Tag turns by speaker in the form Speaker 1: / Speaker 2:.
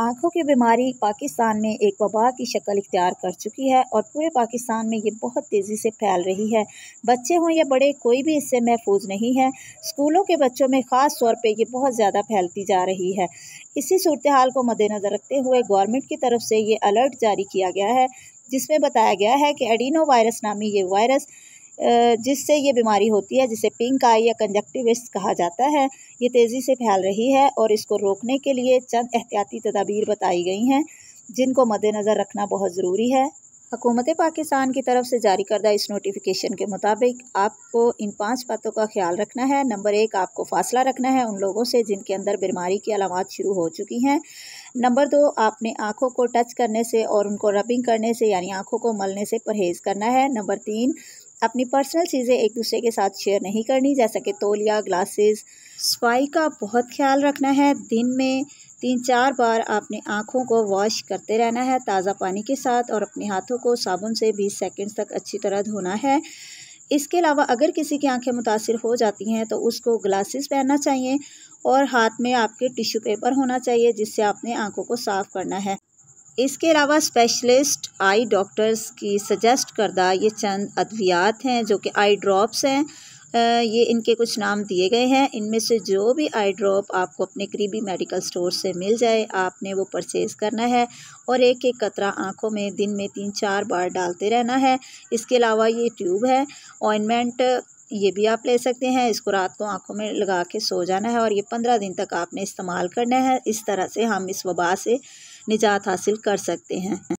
Speaker 1: आँखों की बीमारी पाकिस्तान में एक वबा की शक्ल इख्तियार कर चुकी है और पूरे पाकिस्तान में ये बहुत तेज़ी से फैल रही है। बच्चे हों या बड़े, कोई भी इससे महफूज नहीं है। स्कूलों के बच्चों में ख़ास तौर पे ये बहुत ज़्यादा फैलती जा रही है। इसी सूरत हाल को मद्देनज़र रखते हुए गवर्नमेंट की तरफ से ये अलर्ट जारी किया गया है, जिसमें बताया गया है कि एडिनो वायरस नामी ये वायरस जिससे ये बीमारी होती है, जिसे पिंक आई या कंजक्टिविटिस कहा जाता है, ये तेज़ी से फैल रही है और इसको रोकने के लिए चंद एहतियाती तदाबीर बताई गई हैं, जिनको मद्देनज़र रखना बहुत ज़रूरी है। हुकूमत पाकिस्तान की तरफ से जारी करदा इस नोटिफिकेशन के मुताबिक आपको इन 5 बातों का ख्याल रखना है। नंबर 1, आपको फ़ासला रखना है उन लोगों से जिनके अंदर बीमारी की अलामात शुरू हो चुकी हैं। नंबर 2, आपने आँखों को टच करने से और उनको रबिंग करने से यानी आँखों को मलने से परहेज़ करना है। नंबर 3, अपनी पर्सनल चीज़ें एक दूसरे के साथ शेयर नहीं करनी, जैसा कि तौलिया, ग्लासेस। सफाई का बहुत ख्याल रखना है। दिन में 3-4 बार आपने आँखों को वॉश करते रहना है ताज़ा पानी के साथ और अपने हाथों को साबुन से 20 सेकंड तक अच्छी तरह धोना है। इसके अलावा अगर किसी की आंखें मुतासिर हो जाती हैं तो उसको ग्लासेस पहनना चाहिए और हाथ में आपके टिश्यू पेपर होना चाहिए, जिससे आपने आँखों को साफ़ करना है। इसके अलावा स्पेशलिस्ट आई डॉक्टर्स की सजेस्ट करदा ये चंद अद्वियात हैं जो कि आई ड्रॉप्स हैं। ये इनके कुछ नाम दिए गए हैं। इनमें से जो भी आई ड्रॉप आपको अपने करीबी मेडिकल स्टोर से मिल जाए, आपने वो परचेज़ करना है और एक एक कतरा आँखों में दिन में 3-4 बार डालते रहना है। इसके अलावा ये ट्यूब है, ऑइंटमेंट, ये भी आप ले सकते हैं। इसको रात को आँखों में लगा के सो जाना है और ये 15 दिन तक आपने इस्तेमाल करना है। इस तरह से हम इस वबा से निजात हासिल कर सकते हैं।